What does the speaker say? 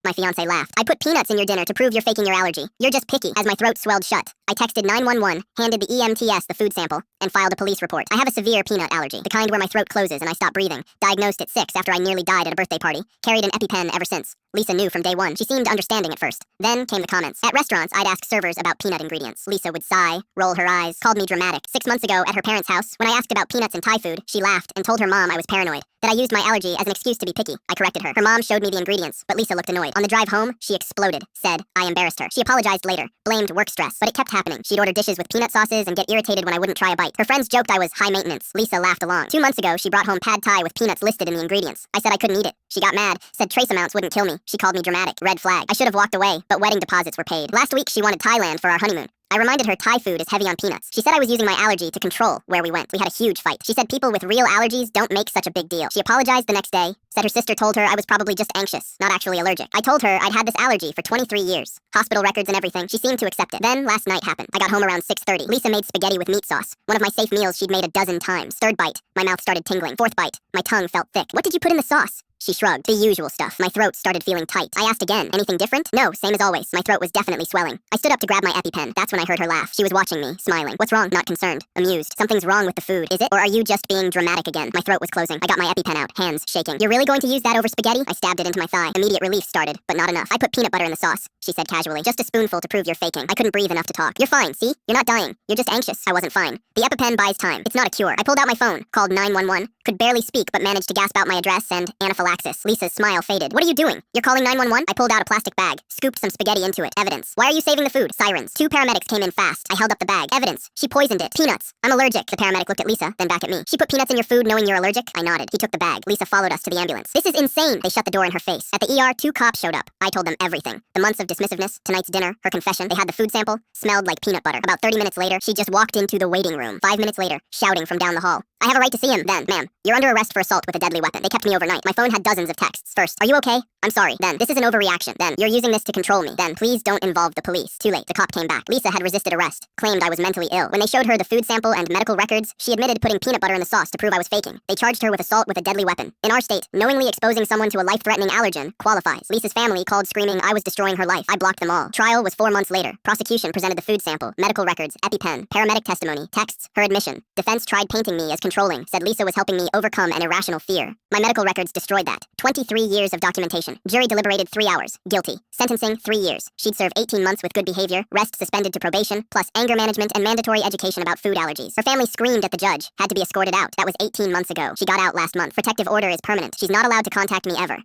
My fiancé laughed. I put peanuts in your dinner to prove you're faking your allergy. You're just picky. As my throat swelled shut, I texted 911, handed the EMTS the food sample, and filed a police report. I have a severe peanut allergy, the kind where my throat closes and I stop breathing. Diagnosed at 6 after I nearly died at a birthday party. Carried an EpiPen ever since. Lisa knew from day one. She seemed understanding at first. Then came the comments. At restaurants, I'd ask servers about peanut ingredients. Lisa would sigh, roll her eyes, called me dramatic. 6 months ago, at her parents' house, when I asked about peanuts in Thai food, she laughed and told her mom I was paranoid, that I used my allergy as an excuse to be picky. I corrected her. Her mom showed me the ingredients, but Lisa looked annoyed. On the drive home, she exploded, said I embarrassed her. She apologized later, blamed work stress, but it kept happening. She'd order dishes with peanut sauces and get irritated when I wouldn't try a bite. Her friends joked I was high maintenance. Lisa laughed along. 2 months ago, she brought home pad thai with peanuts listed in the ingredients. I said I couldn't eat it. She got mad, said trace amounts wouldn't kill me. She called me dramatic. Red flag. I should have walked away, but wedding deposits were paid. Last week, she wanted Thailand for our honeymoon. I reminded her Thai food is heavy on peanuts. She said I was using my allergy to control where we went. We had a huge fight. She said people with real allergies don't make such a big deal. She apologized the next day, said her sister told her I was probably just anxious, not actually allergic. I told her I'd had this allergy for 23 years. Hospital records and everything. She seemed to accept it. Then last night happened. I got home around 6:30. Lisa made spaghetti with meat sauce. One of my safe meals she'd made a dozen times. Third bite, my mouth started tingling. Fourth bite, my tongue felt thick. What did you put in the sauce? She shrugged. The usual stuff. My throat started feeling tight. I asked again, anything different? No, same as always. My throat was definitely swelling. I stood up to grab my EpiPen. That's when I heard her laugh. She was watching me, smiling. What's wrong? Not concerned. Amused. Something's wrong with the food. Is it? Or are you just being dramatic again? My throat was closing. I got my EpiPen out, hands shaking. You're really going to use that over spaghetti? I stabbed it into my thigh. Immediate relief started, but not enough. I put peanut butter in the sauce, she said casually. Just a spoonful to prove you're faking. I couldn't breathe enough to talk. You're fine, see? You're not dying. You're just anxious. I wasn't fine. The EpiPen buys time. It's not a cure. I pulled out my phone, called 911, could barely speak but managed to gasp out my address and anaphylaxis. Lisa's smile faded. What are you doing? You're calling 911? I pulled out a plastic bag, scooped some spaghetti into it. Evidence. Why are you saving the food? Sirens. 2 paramedics came in fast. I held up the bag. Evidence. She poisoned it. Peanuts. I'm allergic. The paramedic looked at Lisa, then back at me. She put peanuts in your food knowing you're allergic? I nodded. He took the bag. Lisa followed us to the ambulance. This is insane. They shut the door in her face. At the ER, 2 cops showed up. I told them everything. The months of dismissiveness, tonight's dinner, her confession. They had the food sample. Smelled like peanut butter. About 30 minutes later, she just walked into the waiting room. 5 minutes later, shouting from down the hall. I have a right to see him. Then, ma'am, you're under arrest for assault with a deadly weapon. They kept me overnight. My phone had dozens of texts. First, are you okay? I'm sorry. Then, this is an overreaction. Then, you're using this to control me. Then, please don't involve the police. Too late. The cop came back. Lisa had resisted arrest. Claimed I was mentally ill. When they showed her the food sample and medical records, she admitted putting peanut butter in the sauce to prove I was faking. They charged her with assault with a deadly weapon. In our state, knowingly exposing someone to a life-threatening allergen qualifies. Lisa's family called screaming I was destroying her life. I blocked them all. Trial was 4 months later. Prosecution presented the food sample, medical records, EpiPen, paramedic testimony, texts, her admission. Defense tried painting me as controlling, said Lisa was helping me overcome an irrational fear. My medical records destroyed that. 23 years of documentation. Jury deliberated 3 hours. Guilty. Sentencing 3 years. She'd serve 18 months with good behavior, rest suspended to probation, plus anger management and mandatory education about food allergies. Her family screamed at the judge, had to be escorted out. That was 18 months ago. She got out last month. Protective order is permanent. She's not allowed to contact me ever.